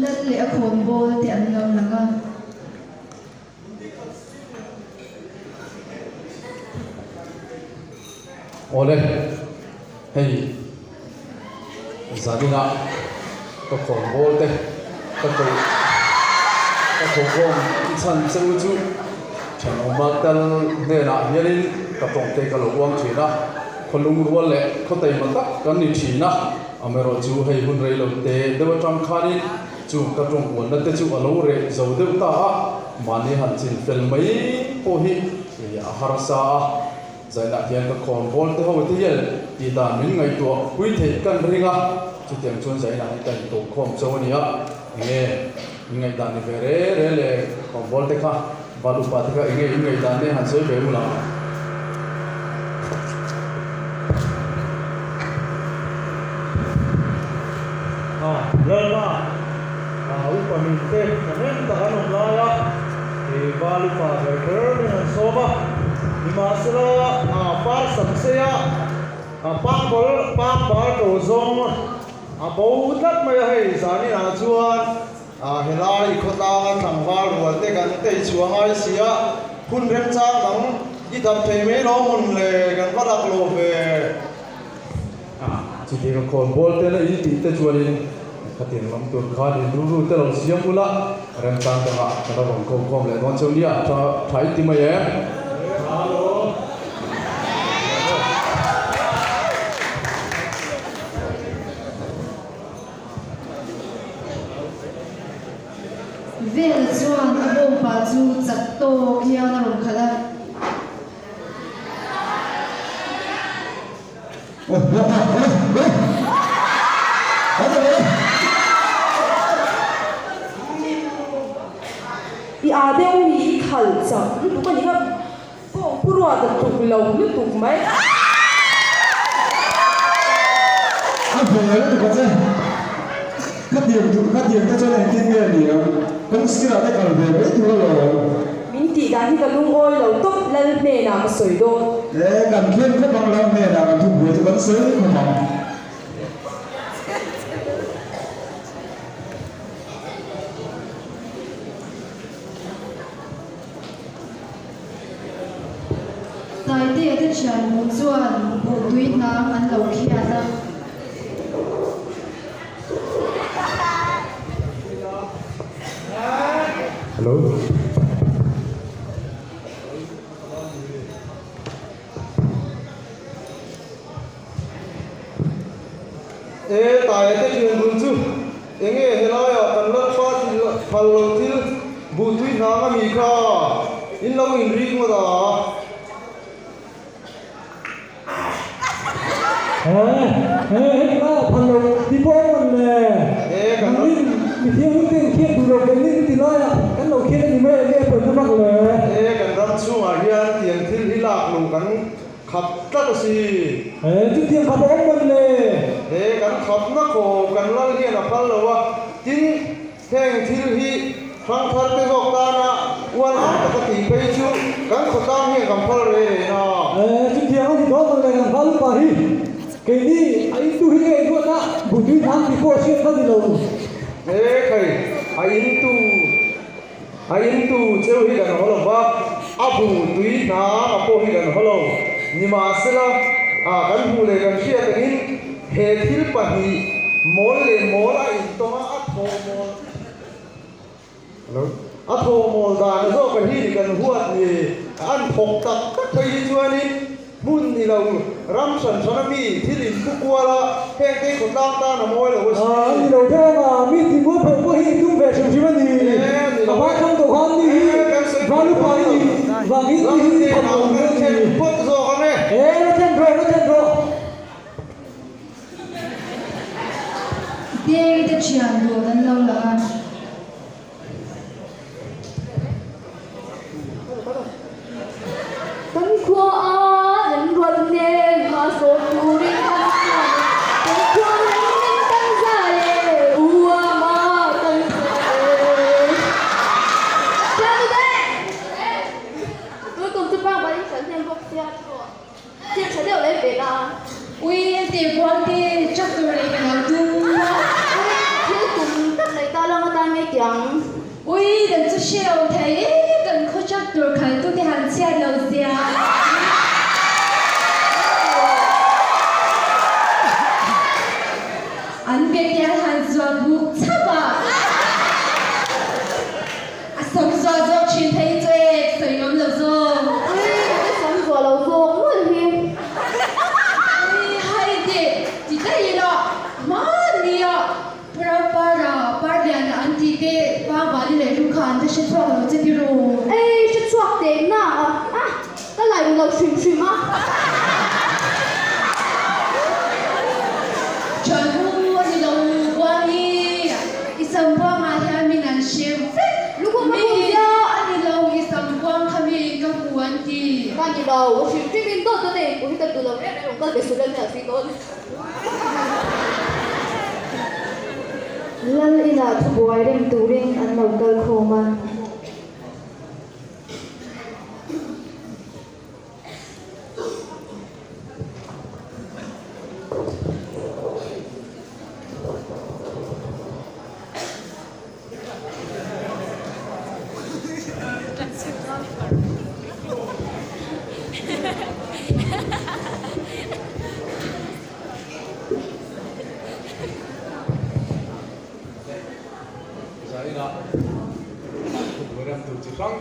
นั่นเลยอะคนโบที่อันเราหลังอ่ะโอ้เลยเฮ้ยซาดินะก็คนโบเต้ก็คนฉันจะรู้ฉันออกมาแต่เนี่ยนะยันนี่ก็ต้องเตะกับลูกวางชีนะคนลุงรู้ว่าแหละเขาเตะมันตักกันนี่ชีนะอเมริกาจูให้หุ่นเรือเตะเดี๋ยวจังคานี่จูกระจงวันนั้นเตะจูอลูเรจะเดี๋ยวตามันนี่หันจินฟิลไม่โอ้ยอย่าฮาร์ซาใจนักเรียนก็คนบอลเตะเขาที่ยันอีตาหนึ่งไงตัวคุยเทกันเรื่องอ่ะจุดเด่นชนใจนักแต่งตัวคอมโซนี่อ่ะเนี่ยยังไงตานี่เร่เลยคนบอลเตะค่ะบอลอุปาติกะยังไงตาเนี่ยหันสวยเบมุลาเริ่มว่าอุปนิเตะนั้นตาหนุ่มลายที่บาลุปาเบเกอร์เนี่ยโซบะที่มาสละปาร์สัมเซียปาร์บอลโตซงบูดัดไม่ให้สานี่นาชวนเฮลาอีกคนตาสังวารัวเตกันเตะชัวไอเสียคุณเรียนจ้างทั้งยี่ทำเทไม่ร้องมุนเลยกันก็รักโลเบจุดเด่นของคนบอลเตะเลยที่เตะชวนนี่ขัดเย็นลำตัวขาดรู้เตะเราเสียงมุละเริ่มตั้งแต่ว่าเราลงคอมเลยวันเช้านี้ถ้าไทยทีมเย่เวลชวนอโบปาจูจัดโตเกียนารมขลังอีอาเดวมีขัลจังรู้ตัวนี้ครับก็ผู้รอดจะถูกลงหรือถูกไหม啊，本来那个在，他点在这里听个你啊，公司那在搞的没多了。มินตีการที่กับลุงโอยเราต้องเล่นเนนามาสวยโดนกันเพื่อนก็บางเราเนี่ยนะทุกหัวจะกันซื้อมาทำตายเตี้ยที่ฉันมุ่งส่วนบุกด้วยน้ำอันเราขี้อาดฮัลโหลตายเตะชวนบุญจูเอ็งเฮลายกันลัดฟ้าที่พัลโลที่บุตรวินามีค่าอินเราอินริกมาดาก็พันโลที่พ่อมันเลยกันนี่มีเที่ยวเต้นเคียดดูเราเป็นนี่ตีร้อยอ่ะกันเราเคียดนี่ไม่เรียกเปิดก็มากเลยกันรับช่วงอาเฮียนเตียงที่ที่ลากลงกันขับตัดสิจุดเที่ยงขับอ้อมมันเลยกันขับนักโขกันลั่นเรียนพันโลว่าจริงแข่งที่ที่ครั้งทัดไปบอกกันนะวันนั้นปกติไปชูกันขดตั้งเฮียกันพันเลยนะจุดเที่ยงที่โดนมันเลยกันพันลูกปารีcái đi anh tu hi luôn á buổi tối tháng thì cô xuyên phát đi lâu cái anh tu chơi hi gần hồ lồng à buổi tối tháng cô hi gần hồ lồng nhưng mà sẽ là cái buổi này gần kia cái hệ thiếu bản thì mỗi lại to áp hồ mồ đàn nó cái hi gần huat thì ăn phục tập các cái gì cho anhบุญนี่เรารำสันสนมีที่ดินกุกวัวละแห้งที่คนตั้งตาหน้ามวยเราว่านี่เราแค่ว่ามีที่วัวเพิ่มก็หิ้งตุ้งแบบชิมๆนี่แต่ว่าคำตัวเขานี่วาลุปานี่วางหิ้งที่ทำเอาเงินที่พวกโซ่กันเนี่ยเราเช่นโรเตี้ยที่ฉันดูนั้นเราหลังตั้งขวาอันรวนเนมาโซตูริคันตั้งขวาตั้งใจอัวมาตั้งใจเจ้าตัวเด็กตัวตุ่มจะปังไปฉันเรียนพวกเสียตัวเสียฉันเดี๋ยวเล่นเบลาวิ่งตีบอลตีจับตัวเล็กเราดูที่ตุ่มตั้งในตาลัง siêu thấy cần khó chắc được khởi tôi thì hàng xe đầu xe anh biết nhà hàng dọa buộc chắc à sống dọa dọa chuyện thấy tôi sử dụng lâu rồi sống vừa lâu rồi luôn hiền hay thì cái gì đó mà đi à para dia anh ti te ba đi lấy rung khan te sẽ thoa lo te biro ê sẽ chuột đến na ta lại lâu xuyên á trời ơi đi đâu qua đi isam qua mà theo mình ăn siêu lúc mà mình anh đi lâu isam qua kami các buan ti ta gì đâu xuyên trên bên tôi này của chúng ta từ lâu đấy chúng ta để xuống lên là xuyên tôi lal ina thu boy rem turing an local khoma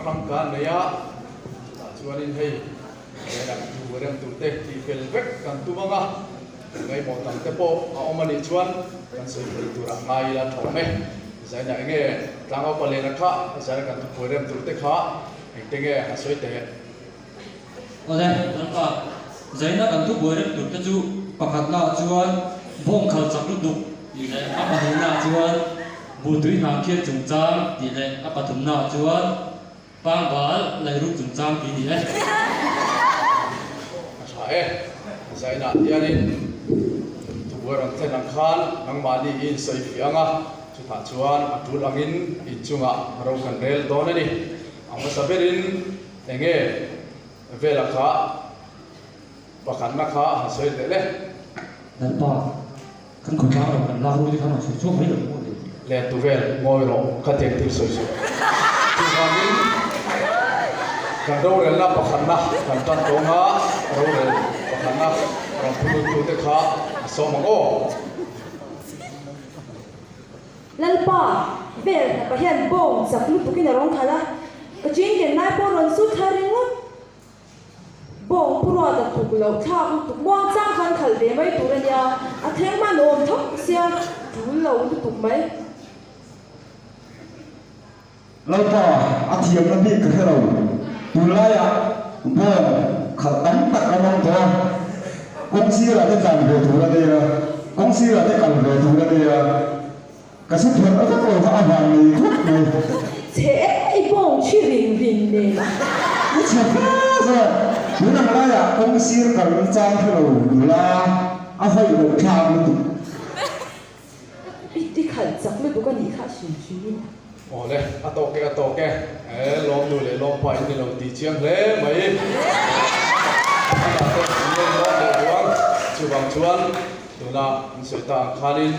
răng can này á, cho nên hay để làm chủ làm chủ tết thì phải vét cần tu băng á, ngày một tháng tết po, ông anh chuan cần xây phải tu ra ngay là thằng mẹ, giải này nghe đang ở bên này khác, giải cần tu làm chủ tết khác, anh nghe xây tết. Oke, nampak. Zaina kan tu boleh tu tu pakat na cuan bong khal sak lu ile apa hina cuan budui na kia chung chang ile apa thum na cuan pang bal lai ru chung chang ki ile Saya Zaina dia ni tu orang tenang khan nang mani in sai fianga chu tha chuan atul angin in chunga ro kan rel don ani amma saberin enge vela kha pakhat na kha soi te le nampak. Kan kau tahu kan lahu di kana su mai lo mo le tu vel ngoi ro kha tek tir soi soi tu angin kan ro rel na pakhat na kan tan tonga ro rel pakhat na ro pulu tu te kha so mango lalpa bel na pahian bong sak lu pukin rong khala kaching ke nai po ron su tharing lo bong pura da tu lo tha tu bong chang khan khal de mai tu ra ya a theng ma nom thok sia tu lo tu mai lalpa athiam na bi ka hero tulaya bo khatan tak kamang to kong si la de kan ve tu la de ya kong si la de kan ve tu la de ya ka su thon a ko ka a han ni khut ni che ai bong chi ring ring ne ni cha sa ni na la ya kong si kan chang hero la a hoi lo kha mu tu bi ti khal sak lu bu ka ni kha shin shin ole atoke lom nu le lom pai ni lo ti chiang le mai chuang chuan tuna soi ta khalin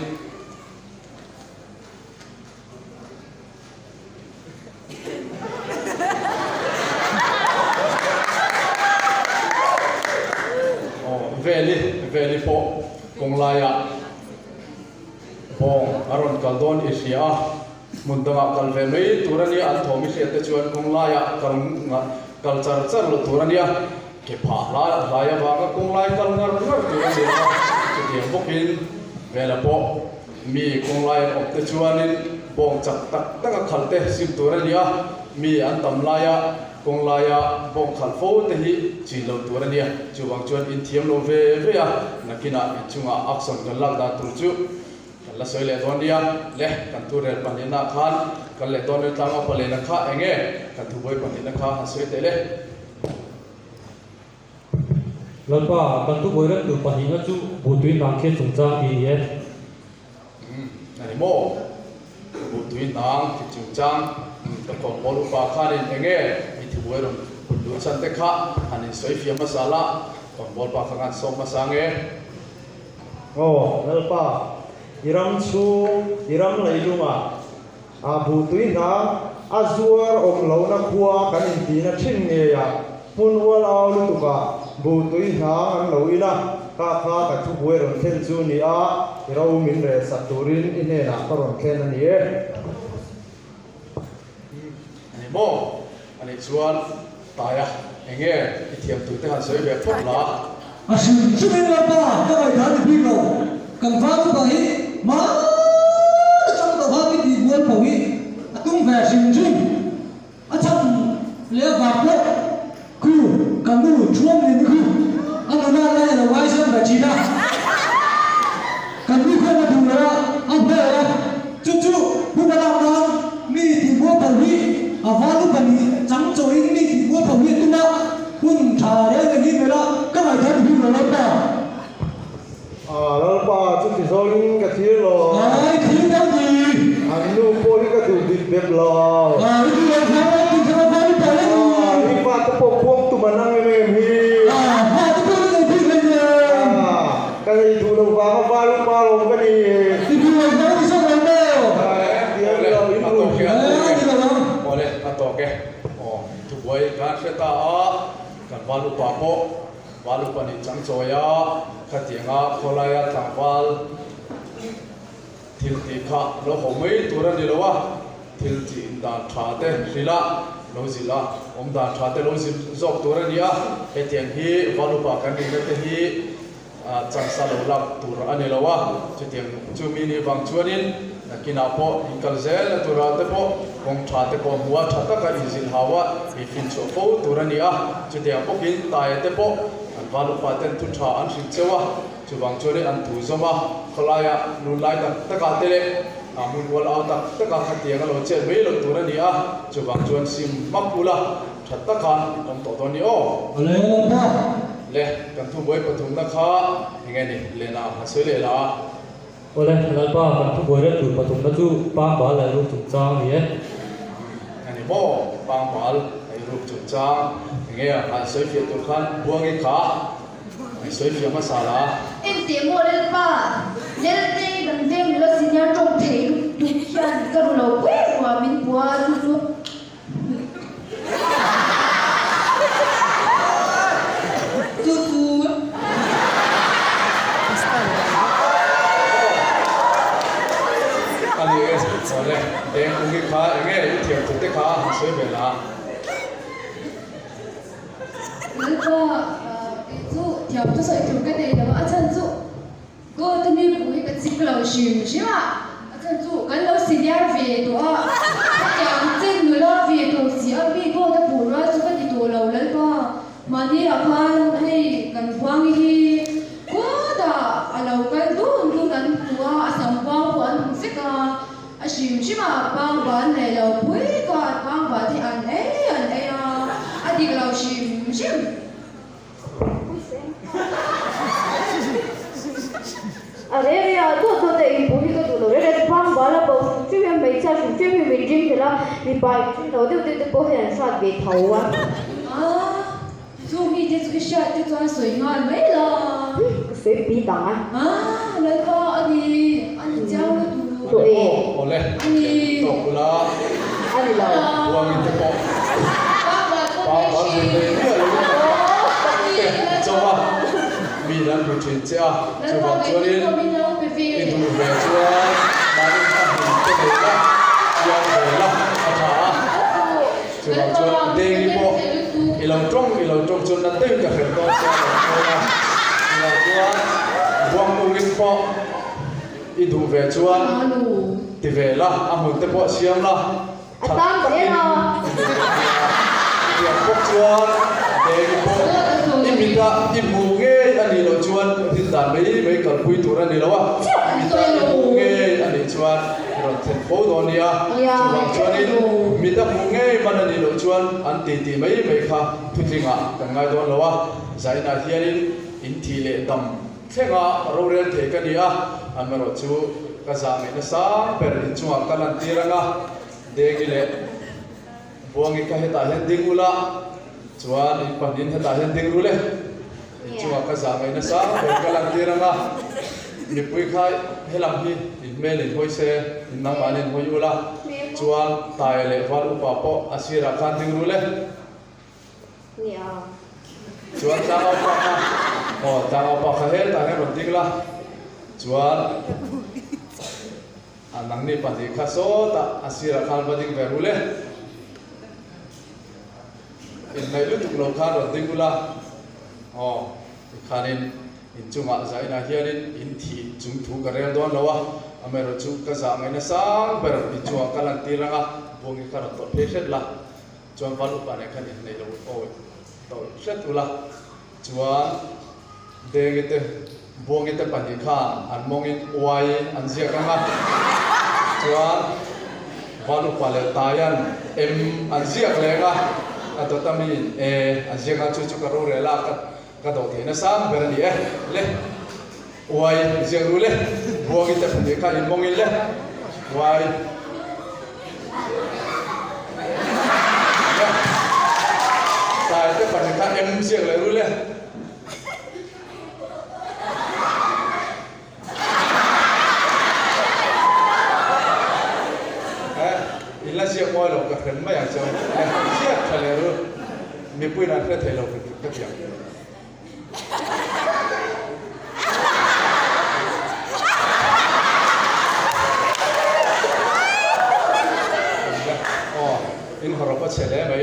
veli po kong laya bong aron kaldon isia mundanga kalve mei turani an thomi khete chuan kong laya kalchar char lo turania ke pha la laya wanga kong lai kal ngar turani ke bokin vela po mi kong laya opte chuanin bong chak tak khalte sim turania mi an tam laya kong laya bong khal fo te hi chi lo turania chuwang chuan in thiam lo ve ya nakina chunga action kan lak da tur chu kan la soi le don dia le kan tu rel panina khan kan le don tlang a pale na kha enge kan thu boi panina kha soi te le lalpa kan tu boleh tu pahina cu budui na kia chung chang ki ye ani mo budui nang ki chung chang ta ko bolu pa khanin enge buổi rồi lúa chân tết khác anh ấy xoay phim masala còn bol pa khang som masange oh lalpa iram chu iram lai lunga bu tui na azuar om lo na khua kan in ti na thin nge ya mun wal aw lu tu ka bu tui na an lo ina ka kha ka thu buai ron khen chu ni a ro min re saturin ine na ka ron khen ani e ani mo ani chuan taya enge ithiam tu te han soi ve phot la asin chumen la pa ka ai dan bi lo kan va ku ba hi ma chang to ha ki di bual pa wi atung ve sin jin a chang le va ko ku kan du chuang ni ku ana na la la wai san ba chi na kan du ko na du la a be la chu chu bu ba la na mi di bual pa wi a va lu pa ni chang choi mi di bual pa wi tu na hun tha le ni me la ka ai dan bi lo la pa lalpa chu ti zolin ka thir lo ai thir da di an nu poli ka du dit beb lo ai di la ha ti ka ba ri pa le ni pa ta po pom tu manang me hi ha ti ko le bi le ne ka ni du lo ba ba lu pa lo ka ni ti du lo ba ti sa lo ne dia lo a to ke ai di la ole a to ke o tu boy kan feta a kan walu pa po walu pa ni chang choya khatianga kholaya tangwal thil ti kha lo homei turan ni lowa thil ti da tha te rila lo zila om da tha te lo zil zok turan ya etiang hi walu pa kan ni te hi chang sa lo lak tur ani lowa chutiang chumi ni bang chuanin nakina po inkal zel tura te po kong tha te ko huwa tha ta ka izil hawa i fin cho po turan ya chutiang po kin tai te po walu pa ten tu tha an rin chewa chu bang chore an tu zoma kholaya nu lai ta ka tele amun wal aw ta ka khatianga lo che me lo tur ani a chu bang chuan sim makula thatta khan om to to ni o le la pa le kan thu boy pathum na kha nge ni le na hasoi le la ole lalpa kan thu boy re tu patum na chu pa ba la lu chu chang ni e ani mo pang bal ai rup chu chang nge a soi fi tu khan buang i kha ai soi fi ma sala em tiếng ngồi lên ba lên đây bằng đêm là xin nhau trông thấy đúng chân cái đồ lâu quét qua mình qua chút chút chút chút ani ole em cũng cái kha nge thiam tu te kha soi ve la nên là chú theo chú sợi chú cái này là mà chân chú cô tôi đi bùi cái chiếc lầu xìu chứ mà chân chú cái lầu xì nhà về đó cái trên người lo về đồ xì ở bên cô cái bùi ra chú cái đi đồ lầu lên ba mà đi ở phan hay gần quang đi cô đã ở lầu cái đúng gần của sầm quang của anh sẽ cả xìu chứ mà bang bán này lầu bùi cả bang bán thì anh ấy à đi lầu xìu chứ अरे यार तो ते इम्पोही का दूलो रे पांग वाला बहु चुवे में चा चुवे में जिम खेला नि बाइक तो दे को है साथ बे थावा dù mi thế cái shot cái toàn sủi ngon mấy là से पी ता lấy co anh cháu nó tụ tụi ole anh to kula anh là buang i te po pa ba ni le ni le cho wa mi lan bu chin cha chu ba chu lin in tu ve chu ba ni ta hin te le la ya ve la a tha chu ba chu de ni po ilong trong chun na te ka khen to cha la chu buang mu in po i du ve chu ti ve la a mun te po siam la tam thế nào ya po chuan de ni po imita imunge ani lo chuan tin dan mei kal pui tur ani lo wa imita imunge ani chuan ron then pho do nia chuan chuan in mita munge man ani lo chuan an ti mei kha thutlinga kan ngai don lo wa zaina hianin in thi le dam thenga ro rel the ka nia an ma ro chu ka za me na sa per in chuwa kalan tiranga de gi le buangi ka heta hen dingula chuan in panin heta hen ding rule chuwa ka za mai na sa per kalan tiranga มีปุ้ยค่ายให้ลำพี่อินเมลินห้อยเซอินนังมานินห้อยอุละจวนตายเลยวันอุปปะอาศิราคันดึงรู้เลย เนี่ย จวนจางเอาปากจางเอาปากเขาเห็นแต่ให้รถดิ้งละจวนอันนั้นนี่ปัจจัยข้าโซตอาศิราคันบัดดิ้งไปรู้เลยอินไม่รู้ตุกโลการถดิ้งกูละคานินอินจุงอาใจน่าเฮียนินอินที่จุงถูกกระเรียนตัวเราอเมริกาจุกกระสังไงนะสังเบอร์อินจุงการันตีระบวงการตัวเพชรละจวนวันอุปนิคันอินในโลกตัวเช็ดอุละจวนเด็กเตบวงเตปันยิข้าอันมองอินวายอันเสียกันละจวนวันอุปนิตายันอันเสียกันเลยละตัวตามีอันเสียกันจุกกระโดดเรล่ากันตัวที่นั่นสังเบอร์นี่เล่วายเสียรู้เล่บวงเตปันยิข้าอินมองอินเล่วายตายแต่ปัจจุบันเสียงเลยรู้เลยอินละเสียงมอยหลอกกับเห็นไม่อยากจะเสียทะเลรู้มีปุ้ยนั่นแค่เทลงก็เพียงอินขอรับว่าเฉลยไหม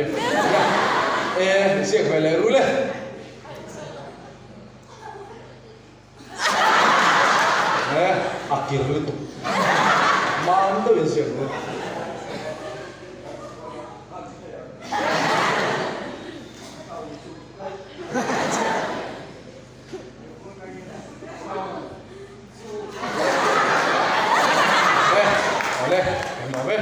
เสียงไปเลยรู้เลยอากิรู้ตุมันต้องเป็นเสียงรู้เอาเลยเห็นไหม